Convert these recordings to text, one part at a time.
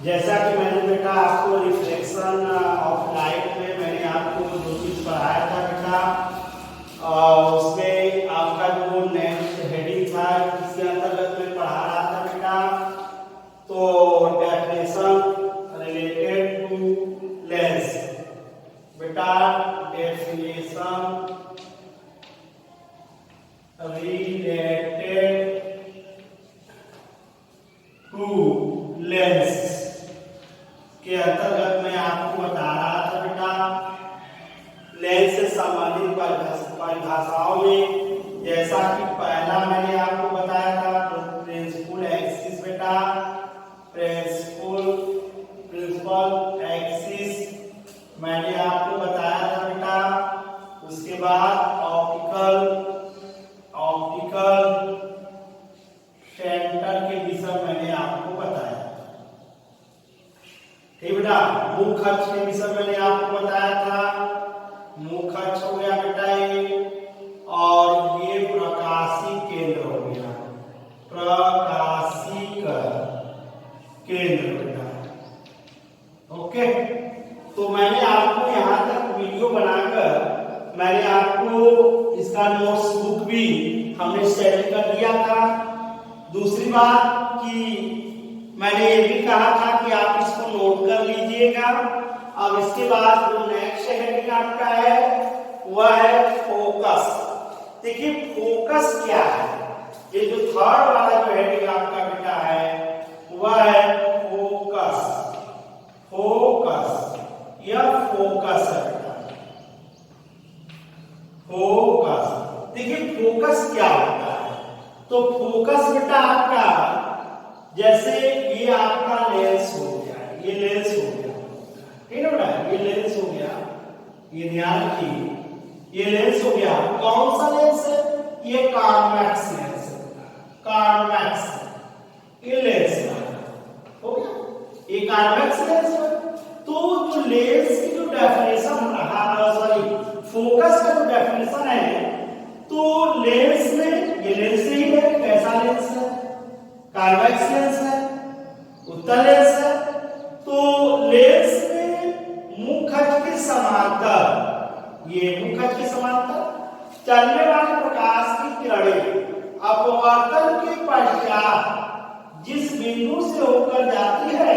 जैसा कि मैंने बेटा आपको रिफ्लेक्शन ऑफ लाइट में मैंने आपको जो चीज पढ़ाया था बेटा, उसमें आपका जो नेक्स्ट हेडिंग था इसके अंतर्गत में पढ़ा रहा था बेटा, तो डेफिनेशन रिलेटेड टू लेंस बेटा, डेफिनेशन रिलेटेड टू लेंस के अंतर्गत मैं आपको बता रहा था बेटा, लेंस से संबंधित परिभाषाओं में जैसा कि पहला मैंने आपको बताया था प्रिंसिपल एक्सिस बेटा, प्रिंसिपल एक्सिस मैंने आपको बताया था बेटा। उसके बाद ऑप्टिकल सेंटर के विषय मैंने आपको बताया, ठीक बेटा। मुख्य अक्ष के विषय मैंने आपको बताया था, मुख्य अक्ष हो गया बेटा ये, और ये प्रकाशी केंद्र हो गया, प्रकाशिक केंद्र बेटा। ओके, तो मैंने आपको यहाँ तक वीडियो बनाकर मैंने आपको इसका नोट्स बुक भी हमने सेंड कर दिया था। दूसरी बात कि मैंने ये भी कहा था कि आप इसको नोट कर लीजिएगा। अब इसके बाद जो नेक्स्ट हेडिंग आपका है वह है फोकस। देखिए फोकस क्या है, ये जो थर्ड वाला जो हेडिंग आपका बेटा है वह है फोकस। फोकस, यह फोकस है बेटा, फोकस। देखिए फोकस क्या होता है, तो फोकस बेटा आपका जैसे ये आपका लेंस हो गया, ये लेंस हो गया, ठीक है बेटा, ये लेंस हो गया, ये ध्यान रखिए, ये लेंस हो गया। कौन सा लेंस है? ये कॉन्वेक्स लेंस है, कॉन्वेक्स ये लेंस हो गया, ये कॉन्वेक्स लेंस है। तो जो लेंस की जो डेफिनेशन रहा, सॉरी फोकस का जो डेफिनेशन है, तो लेंस में ये लेंस ही है, कैसा लेंस है? कॉन्वेक्स लेंस है, उत्तल लेंस है। तो लेंस में मुख्य अक्ष के समांतर, ये मुख्य अक्ष के समांतर चलने वाले प्रकाश की किरणें अपवर्तन के पश्चात जिस बिंदु से होकर जाती है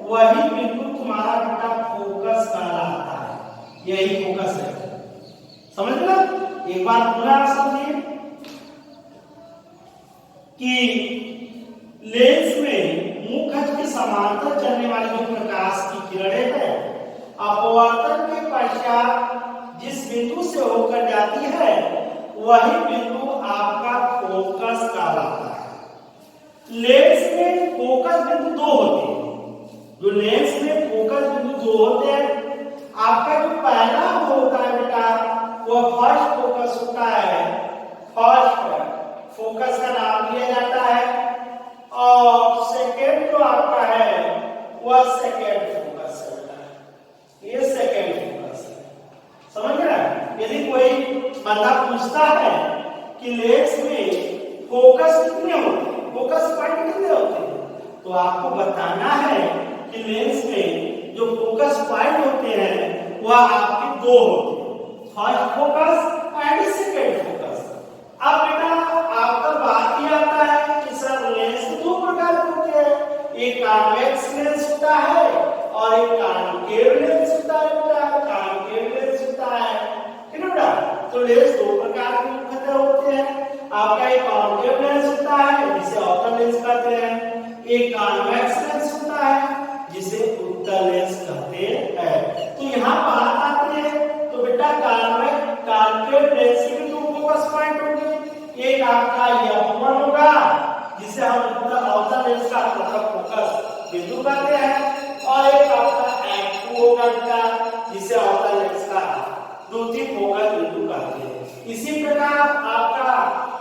वही बिंदु तुम्हारा बेटा फोकस कहलाता है। यही फोकस है, समझ लो। एक बार पूरा समझिए कि लेंस में मुख्य अक्ष के समांतर चलने वाली जो प्रकाश की किरणें है अपवर्तन के पश्चात जिस बिंदु से होकर जाती है वही बिंदु आपका फोकस कहलाता है। लेंस में फोकस बिंदु दो होते हैं, जो लेंस में फोकस बिंदु दो होते हैं। आपका जो पहला होता है बेटा वह फर्स्ट फोकस होता है, फर्स्ट फोकस का नाम दिया जाता है, और सेकेंड जो आपका है वह सेकेंड फोकस है बेटा, ये सेकेंड फोकस है, समझ रहे हैं। यदि कोई बंदा पूछता है कि लेंस में फोकस कितने होते हैं, फोकस पॉइंट कितने होते हैं, तो आपको बताना है कि लेंस में जो फोकस पॉइंट होते हैं वह आपके दो होते हैं, first focus and second focus. अब बेटा आपका बात ही आता है कि सर लेंस दो प्रकार के होते हैं, एक कॉन्वेक्स लेंस होता है और एक कॉन्केव लेंस होता है बेटा, कॉन्केव लेंस होता है, ठीक है बेटा। तो लेंस दो प्रकार के मुख्यतः होते हैं। आपका एक कॉन्केव लेंस होता है जिसे अवतल लेंस कहते हैं, एक कॉन्वेक्स लेंस होता है जिसे उत्तल लेंस कहते हैं। तो यहाँ बात आती है, तो बेटा कॉन्केव लेंस के दो फोकस पॉइंट होंगे, एक आपका F1 होगा जिसे हम अवतल लेंस का प्रथम फोकस बिंदु कहते हैं, और एक आपका F2 होगा बेटा जिसे अवतल लेंस का द्वितीय फोकस बिंदु कहते हैं। इसी प्रकार आपका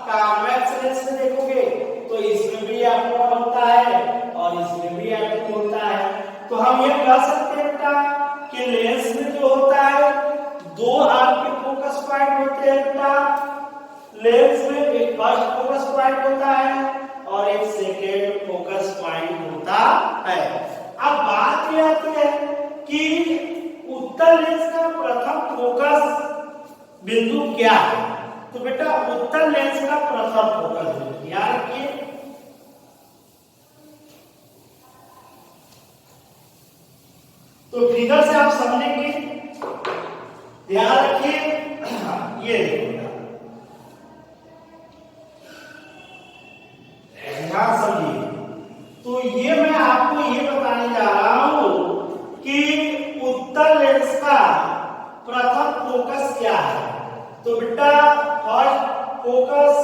कॉन्वेक्स लेंस में देखोगे तो इसमें भी F1 होता है और इसमें भी F2 होता है। तो हम ये कह सकते हैं बेटा कि लेंस में जो होता है दो आपके फोकस पॉइंट होते हैं बेटा। लेंस में एक फर्स्ट फोकस पॉइंट होता है और एक सेकेंड फोकस पॉइंट होता है। अब बात यह आती है कि उत्तल लेंस का प्रथम फोकस बिंदु क्या है। तो बेटा उत्तल लेंस का प्रथम फोकस बिंदु याद रखिए, तो फिगर से आप समझेंगे, ध्यान रखिए। ये ध्यान समझिए, तो ये मैं आपको ये बताने जा रहा हूं कि उत्तल लेंस का प्रथम फोकस क्या है। तो बेटा first focus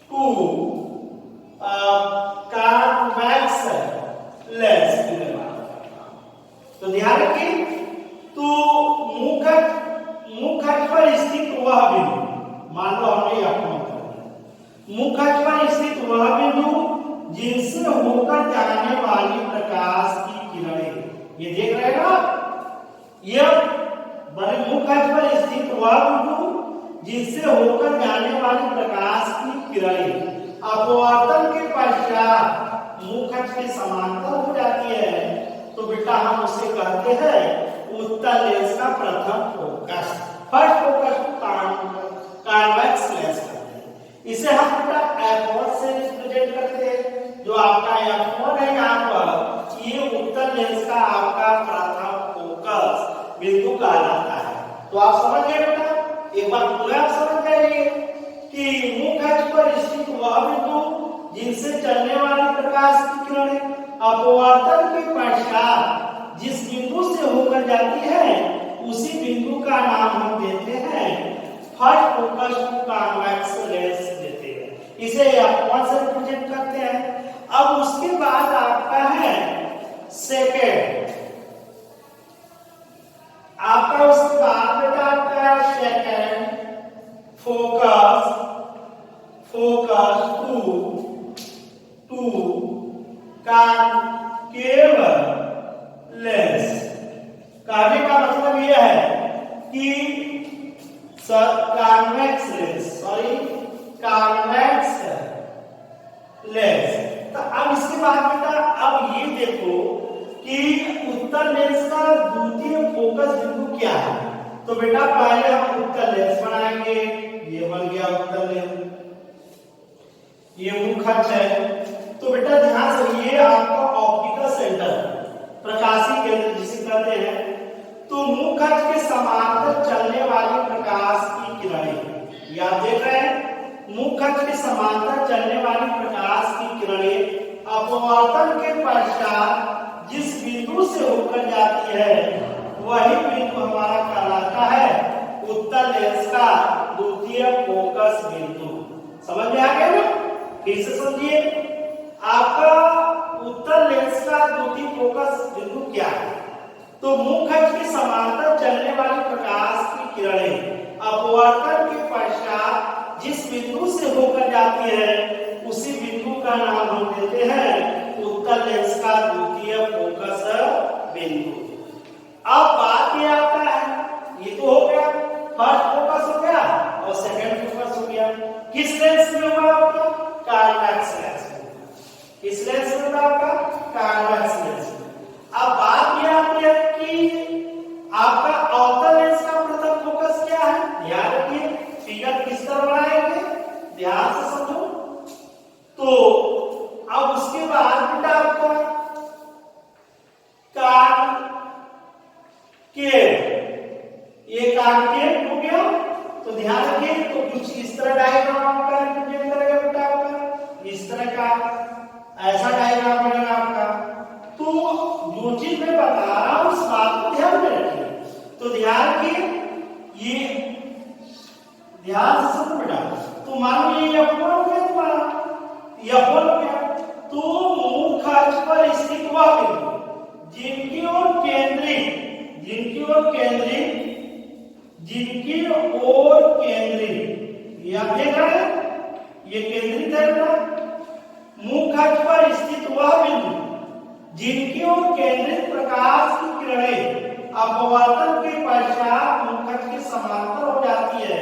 to convex lens की मैं बात करता हूं। तो ध्यान रखिए, तो मुख अक्ष पर स्थित वह बिंदु, मान लो हमने अपमान कर दिया, मुख अक्ष पर स्थित वह बिंदु जिनसे होकर जाने वाली प्रकाश की किरणें, ये देख रहे हैं ना, यह बड़े मुख अक्ष पर स्थित वह बिंदु जिनसे होकर जाने वाली प्रकाश की किरणें अपवर्तन के पश्चात मुख अक्ष के समांतर हो जाती है, तो बेटा हम उसे कहते हैं उत्तल लेंस का प्रथम focus, first focus convex lens कहते हैं। इसे हम बेटा F1 से रिप्रेजेंट करते हैं, जो आपका F1 है यहाँ पर, ये उत्तल लेंस का आपका प्रथम फोकस बिंदु कहलाता है। तो आप समझ गए बेटा, एक बार पूरा आप समझ जाइए कि मुख अक्ष पर स्थित वह बिंदु जिनसे चलने वाली प्रकाश की किरणें अपवर्तन के पश्चात जिस बिंदु से होकर जाती है उसी बिंदु का नाम हम देते हैं फर्स्ट फोकस कॉन्वेक्स लेंस देते हैं, इसे F1 से रिप्रेजेंट करते हैं। अब उसके बाद आपका है सेकेंड, आपका उसके बाद बेटा आपका second focus to concave lens. कहने का मतलब यह है कि कॉन्वेक्स लेंस। तो अब इसके बाद बेटा अब ये देखो कि उत्तल लेंस का द्वितीय फोकस बिंदु क्या है। तो बेटा पहले हम उत्तल लेंस बनाएंगे, ये बन गया उत्तल लेंस, ये मुख अक्ष है। तो बेटा ध्यान से, ये आपका ऑप्टिकल सेंटर, प्रकाशीय केंद्र जिसे कहते हैं। तो मुख अक्ष के समांतर चलने वाली प्रकाश की किरणें, ये आप देख रहे हैं, मुख अक्ष के समांतर चलने वाली प्रकाश की किरणें अपवर्तन के पश्चात जिस बिंदु से होकर जाती है वही बिंदु हमारा कहलाता है उत्तल लेंस का द्वितीय फोकस बिंदु। समझ में आ गया ना? फिर से समझिए, आपका उत्तल लेंस का द्वितीय फोकस बिंदु क्या है। तो मुख अक्ष के समांतर चलने वाली प्रकाश की किरणें अपवर्तन के पश्चात जिस बिंदु से होकर जाती है उसी बिंदु का नाम हम देते हैं उत्तल लेंस का द्वितीय फोकस बिंदु। अब बात ये आता है, ये तो हो गया फर्स्ट फोकस हो गया और सेकंड फोकस हो गया, किस लेंस में होगा आपका? कॉन्वेक्स लेंस में। किस लेंस में होगा आपका? कॉन्वेक्स लेंस में। अब बात ये आती है कि आपका अवतल लेंस का प्रथम फोकस क्या है। ध्यान रखिए, फिगर किस तरह बनाएंगे, ध्यान से समझो। तो अब उसके बाद बेटा आपका ये कॉन्केव हो गया। तो ध्यान रखिए, तो कुछ इस तरह डायग्राम आपका रिप्रेजेंट करेगा बेटा, आपका इस तरह का ऐसा डायग्राम बनेगा आपका। तो जो चीज मैं बता रहा हूं उस बात को ध्यान में रखिए। तो ध्यान रखिए, ये ध्यान से सुनो बेटा। तो मान लो ये F1 हो गया तुम्हारा, F1 हो गया। तो मुख अक्ष पर स्थित वह बिंदु जिनकी ओर केंद्रित ये आप देख रहे हैं, ये केंद्रित है ना। मुख अक्ष पर स्थित वह बिंदु जिनकी ओर केंद्रित प्रकाश की किरणें अपवर्तन के पश्चात मुख अक्ष के समांतर हो जाती है।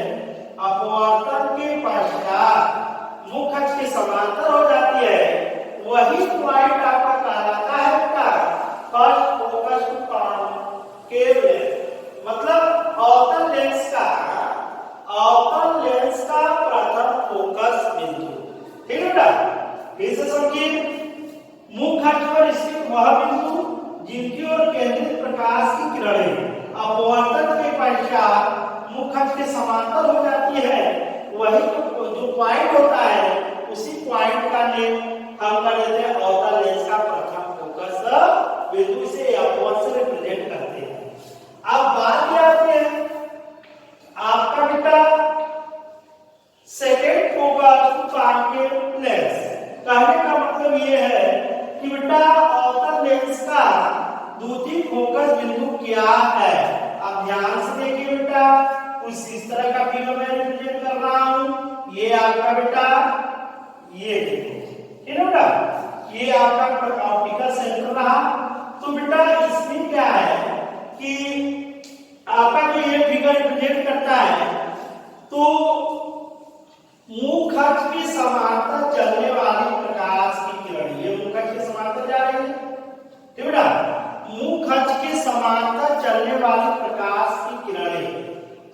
अपवर्तन के पश्चात पश्चात मुख्य अक्ष के समांतर हो जाती है, वही जो पॉइंट होता है उसी पॉइंट का नेम हम कर देते हैं अवतल लेंस का प्रथम फोकस बिंदु से अपवर्ड से रिप्रेजेंट करते हैं। अब बात क्या आती है आपका बेटा सेकेंड फोकस कॉन्केव लेंस। कहने का मतलब ये है कि बेटा अवतल लेंस का द्वितीय फोकस बिंदु क्या है। अब ध्यान से देखिए बेटा, कुछ इस तरह का फिगर मैं रिप्रेजेंट कर रहा हूं। ये आपका बेटा ये देखो, ठीक है बेटा, ये आपका ऑप्टिकल सेंटर रहा। तो बेटा इसमें क्या है कि आपका जो ये फिगर रिप्रेजेंट करता है, तो मुख्य अक्ष के समांतर चलने वाली प्रकाश की किरण, ये मुख्य अक्ष के समांतर जा रही है, ठीक है बेटा, मुख्य अक्ष के समांतर चलने वाली प्रकाश की किरणें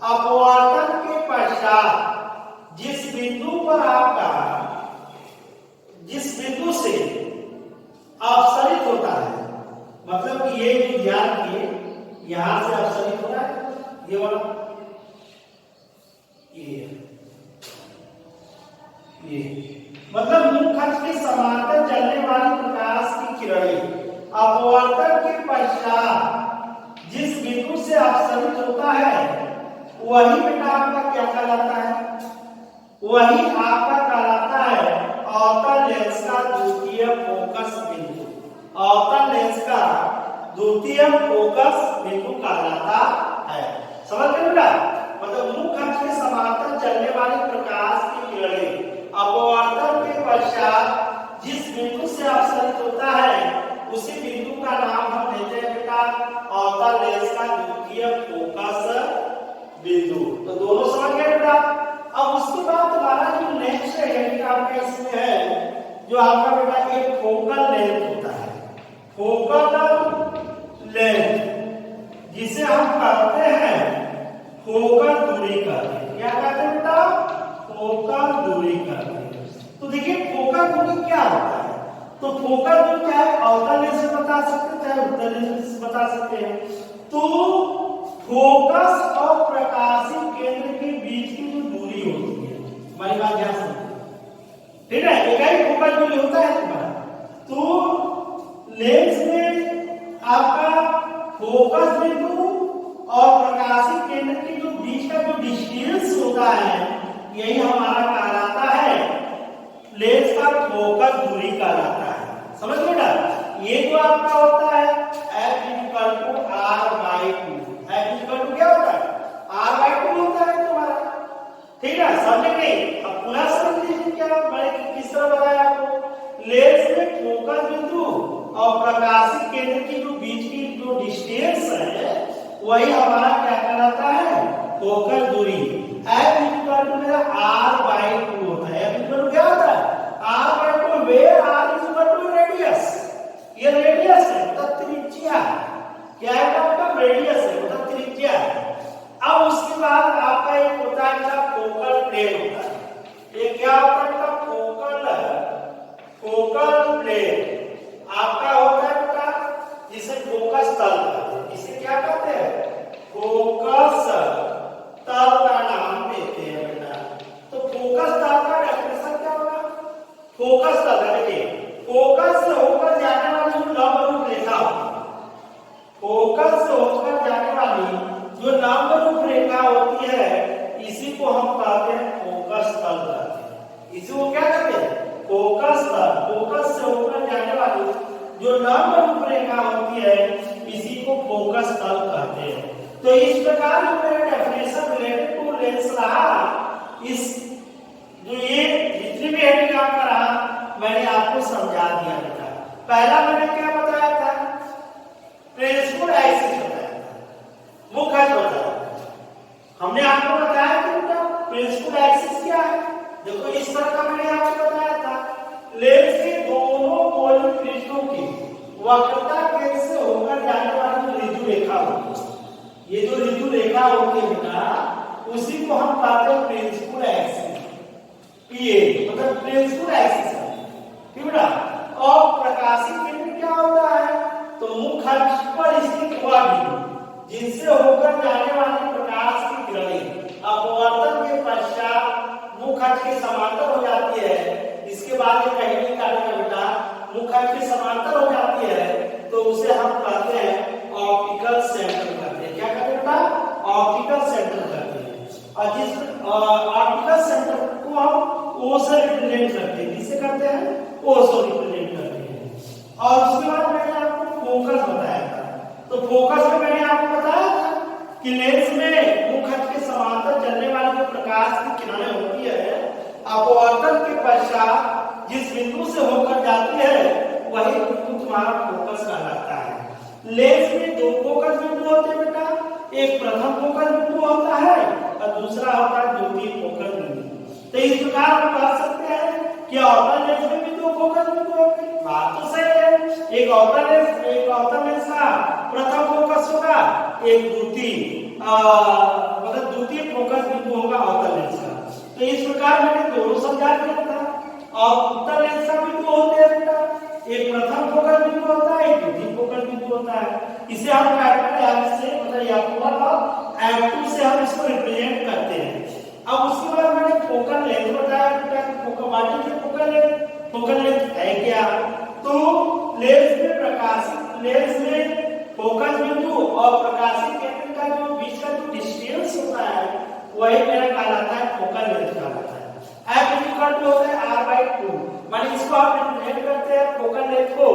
अपवर्तन के पश्चात जिस बिंदु पर आपका, जिस बिंदु से अपसरित होता है, मतलब ये जो ध्यान किए यहां से अपसरित हो रहा है, ये वाला ये मतलब मुख्य अक्ष के समांतर चलने वाली प्रकाश की किरणें अपवर्तन के पश्चात जिस बिंदु से अपसरित होता है, वही बेटा आपका क्या कहलाता है, वही आपका कहलाता है अवतल लेंस का द्वितीय फोकस बिंदु। अवतल लेंस का द्वितीय फोकस बिंदु कहलाता है। समझ गए बेटा, मतलब मुख्य अक्ष के समांतर चलने वाली प्रकाश की किरणें अपवर्तन के पश्चात जिस बिंदु से अपसरित होता है, उसी बिंदु का नाम हम देते हैं बेटा अवतल लेंस का द्वितीय फोकस बिंदु। तो दोनों समझ गए बेटा। अब उसके बाद हमारा जो नेक्स्ट है आपका इसमें है, जो आपका बेटा एक फोकल लेंथ होता है, फोकल लेंथ, जिसे हम कहते हैं फोकल दूरी कहते हैं। क्या कहते हैं बेटा, फोकल दूरी कहते हैं। तो देखिए फोकल दूरी क्या होता है, तो फोकल दूरी चाहे अवतल लेंस से बता सकते हैं चाहे उत्तल लेंस से बता सकते हैं। तो फोकस और प्रकाशीय केंद्र के बीच की जो दूरी होती है, हमारी बात ध्यान से, ठीक है, एक ही फोकल दूरी होता है तुम्हारा। तो लेंस में आपका फोकस बिंदु और प्रकाशीय केंद्र के जो बीच का जो डिस्टेंस होता है, यही हमारा कहलाता है लेंस का फोकस दूरी कहलाता है। समझ लो ना, ये जो आपका होता है F=r/2। F= क्या होता है, r/2 होता है तुम्हारा, ठीक है, समझ गए। अब पुनः समझ लीजिए क्या मैंने किस तरह बताया आपको। लेंस में फोकस बिंदु और प्रकाशीय केंद्र की जो बीच की जो डिस्टेंस है, वही हमारा क्या कहलाता है, फोकल दूरी। F= मेरा r/2 होता है। F= क्या होता है, r/2, where r= रेडियस, ये रेडियस है, मतलब त्रिज्या। क्या है आपका, रेडियस है, मतलब त्रिज्या। अब उसके बाद आपका एक होता है फोकल प्लेन होता है। ये क्या होता है, फोकल प्लेन आपका होता है बेटा, जिसे फोकस तल कहते हैं। इसे क्या कहते हैं, फोकस तल का नाम देते हैं बेटा। तो फोकस तल का डेफिनेशन क्या होगा, फोकस तल, देखिए फोकस से होकर जाने वाली जो लंबरूप रेखा होती है, फोकस से होकर जाने वाली जो लंबरूप रेखा होती है, इसी को हम कहते हैं फोकस तल कहते हैं। इसी को क्या कहते हैं, फोकस तल। फोकस से होकर जाने वाली जो लंबरूप रेखा होती है, इसी को फोकस तल कहते हैं। तो इस प्रकार जो मेरा डेफिनेशन रिलेटेड टू लेंस रहा, इस जो ये जितनी भी हेडिंग आपका रहा मैंने आपको समझा दिया बेटा। पहला मैंने क्या बताया था, प्रिंसिपल एक्सिस बताया था, मुख्य अक्ष बताया था। हमने आपको बताया कि बेटा प्रिंसिपल एक्सिस क्या है, देखो इस तरह का मैंने आपको बताया था। लेंस के दोनों कोणीय पृष्ठों की वक्रता केंद्र से होकर जाने वाली जो ऋजु रेखा होती है, ये जो ऋजु रेखा होती है बेटा, उसी को हम कहते हैं प्रिंसिपल एक्सिस, PA, मतलब प्रिंसिपल एक्सिस, ठीक बेटा। और प्रकाशीय केंद्र क्या होता है, तो मुख्य अक्ष पर स्थित वह बिंदु जिनसे होकर जाने वाली प्रकाश के समांतर हो जाती है, इसके बाद ये कहीं नहीं काटेगा बेटा, मुख्य अक्ष के समांतर हो जाती है, तो उसे हम कहते हैं ऑप्टिकल सेंटर कहते हैं। क्या कहते हैं बेटा? ऑप्टिकल सेंटर कहते हैं। और जिस ऑप्टिकल सेंटर को हम ओ से रिप्रेजेंट करते हैं, किससे करते हैं? ओ से रिप्रेजेंट करते हैं। और उसके बाद मैंने आपको फोकस बताया था, तो फोकस में मैंने आपको बताया था कि लेंस में मुख्य अक्ष के समांतर चलने वाली जो प्रकाश की किरणें होती है, अपवर्तन के पश्चात जिस बिंदु से होकर जाती है वही बिंदु तुम्हारा फोकस कहलाता है। लेंस में दो फोकस बिंदु होते हैं बेटा, एक प्रथम फोकस बिंदु होता है और दूसरा होता है द्वितीय फोकस बिंदु। तो इस प्रकार हम कह सकते हैं कि अवतल लेंस में भी दो फोकस बिंदु होंगे। बात तो सही है, एक अवतल लेंस का प्रथम फोकस होगा, एक द्वितीय मतलब द्वितीय फोकस बिंदु होगा अवतल लेंस का। तो इस प्रकार मैंने दोनों समझा दिया था। और उत्तल लेंस का भी दो होते हैं बेटा, एक प्रथम फोकस बिंदु होता है, एक द्वितीय फोकस बिंदु होता है। इसे हम कैपिटल एम से मतलब F1 और F2 से हम इसको रिप्रेजेंट करते हैं। अब उसके बाद मैंने फोकल लेंथ बताया बेटा कि फोकल मार्जिन की फोकल लेंथ है क्या? तो लेंस में फोकस बिंदु और प्रकाशित केंद्र का जो बीच का जो डिस्टेंस होता है वही मेरा कहलाता है फोकल लेंथ कहलाता है। F इक्वल टू होता है R/2, माने इसको आप रिप्रेजेंट करते हैं फोकल लेंथ को,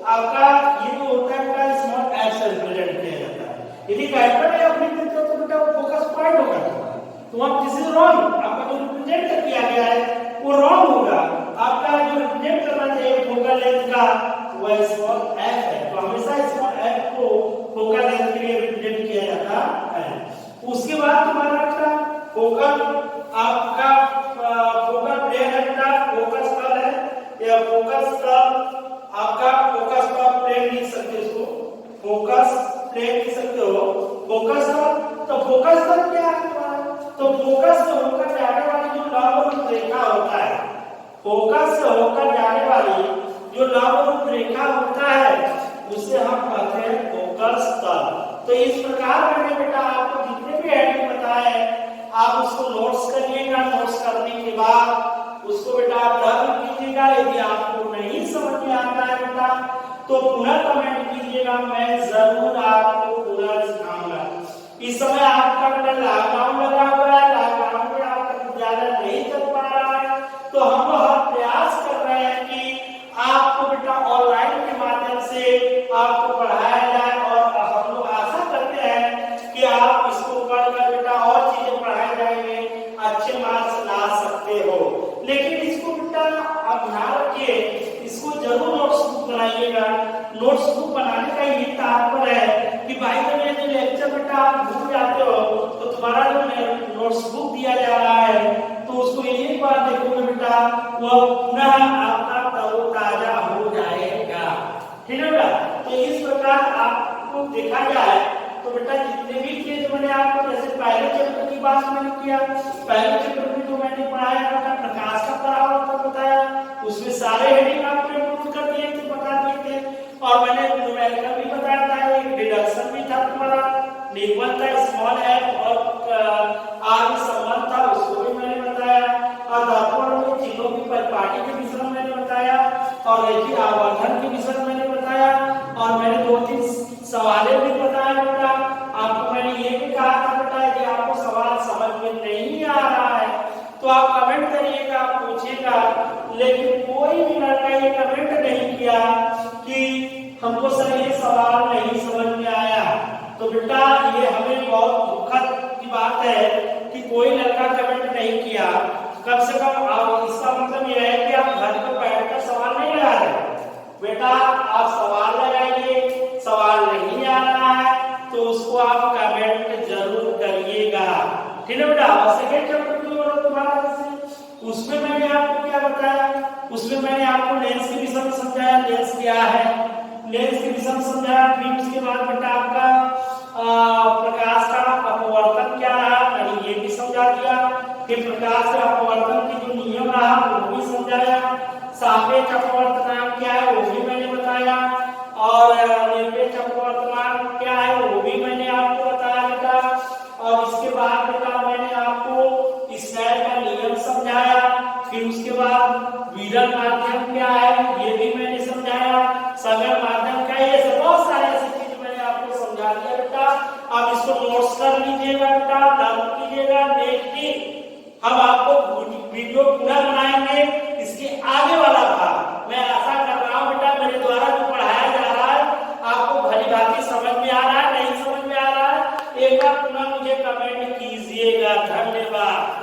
आपका ये जो होता है बेटा स्मॉल f से रिप्रेजेंट किया जाता है। यदि कैपिटल F लिख देते हो तो बेटा फोकस पॉइंट होगा, तो आप दिस इज रॉन्ग, आपका जो रिप्रेजेंट किया गया है वो रॉन्ग होगा। आपका जो रिप्रेजेंट करना चाहिए फोकल लेंथ का वो स्मॉल f है, तो हमेशा स्मॉल f को फोकल लेंथ के लिए रिप्रेजेंट किया जाता है। उसके बाद तुम्हारा बेटा आपका फोकल प्लेन है बेटा, फोकस तल है, या फोकस तल आपका फोकस का प्लेन लिख सकते हो, इसको फोकस प्लेन लिख सकते हो। फोकस तल, तो फोकस तल क्या है तुम्हारा? तो फोकस से होकर जाने वाली जो लंब रेखा होता है, फोकस से होकर जाने वाली जो लंब रेखा होता है उसे हम कहते हैं फोकस तल। तो इस प्रकार मैंने बेटा आपको जितने भी हेडिंग बताए आप उसको नोट्स करिएगा। नोट्स करने के बाद उसको बेटा आप रद्द कीजिएगा। यदि आपको नहीं समझ में आता है बेटा तो पुनः कमेंट कीजिएगा, मैं जरूर आपको पुनः सिखाऊंगा। इस समय आपका बेटा लॉकडाउन लगा हुआ है, लॉकडाउन में आपका विद्यालय नहीं चल पा रहा है, तो हम लोग प्रयास कर रहे हैं कि आपको बेटा ऑनलाइन के माध्यम से आपको पढ़ाया जाए, और हम लोग आशा करते हैं कि आप इसको पढ़कर बेटा और चीजें पढ़ाए जाएंगे, अच्छे मार्क्स ला सकते हो। लेकिन इसको बेटा आप ध्यान रखिए, इसको जरूर नोट्स बुक बनाइएगा। नोट्स बुक बनाने का ये तात्पर्य है कि भाई जब ये जो लेक्चर बेटा आप भूल जाते हो तो तुम्हारा जो नोट्स बुक दिया जा रहा है तो उसको एक बार देखोगे बेटा वो पुनः आपका तरोताजा हो जाएगा। ठीक है बेटा? तो इस प्रकार आपको देखा जाए तो बेटा जितने भी चीज मैंने आपको, जैसे पहले चैप्टर की बात मैंने किया, पहले चैप्टर में जो मैंने पढ़ाया बेटा प्रकाश का परावर्तन बताया, उसमें सारे हेडिंग आपको इंक्लूड कर दिए थे, बता दिए थे। और मैंने न्यूमेरिकल भी बताया था, एक डिडक्शन भी था तुम्हारा, निगमन था, स्मॉल f और r में संबंध था, उसको भी मैंने बताया। और दर्पण में चिन्हों की परिपाटी के विषय में मैंने बताया, और रेखीय आवर्धन के विषय में मैंने बताया, और मैंने 2-3 सवालें भी बताए बेटा। आपको मैंने ये भी कहा था बेटा कि आपको सवाल समझ में नहीं आ रहा है तो आप कमेंट करिएगा, पूछिएगा। लेकिन कोई भी लड़का ये कमेंट नहीं किया कि हमको सर ये सवाल नहीं समझ में आया। तो बेटा ये हमें बहुत दुखद की बात है कि कोई लड़का कमेंट नहीं किया। कम से कम आप, इसका मतलब ये है कि आप घर पर बैठकर सवाल नहीं लगा रहे बेटा, आप सवाल लगाइए। सवाल नहीं आ रहा है तो उसको आप कमेंट जरूर करिएगा। ठीक है बेटा? और सेकंड चैप्टर जो बोला तुम्हारा जैसे, उसमें मैंने आपको क्या बताया, उसमें मैंने आपको लेंस के विषय में समझाया, लेंस क्या है, लेंस के विषय में समझाया। फिर उसके बाद बेटा आपका प्रकाश का अपवर्तन क्या रहा, मैंने ये भी समझा दिया। फिर प्रकाश के अपवर्तन की जो नियम रहा वो भी समझाया। सापेक्ष अपवर्तनांक क्या है वो भी मैंने बताया, और निरपेक्ष अपवर्तनांक क्या है वो भी मैंने आपको बताया बेटा। और इसके बाद बेटा मैंने आपको स्नेल का नियम समझाया। का लागू कीजिएगा। नेक्स्ट हम आपको वीडियो पूरा बनाएंगे इसके आगे वाला भाग। मैं आशा कर रहा हूं बेटा मेरे द्वारा जो पढ़ाया जा रहा है आपको भली भांति समझ में आ रहा है, नहीं समझ में आ रहा है, एक बार पुनः मुझे कमेंट कीजिएगा। धन्यवाद।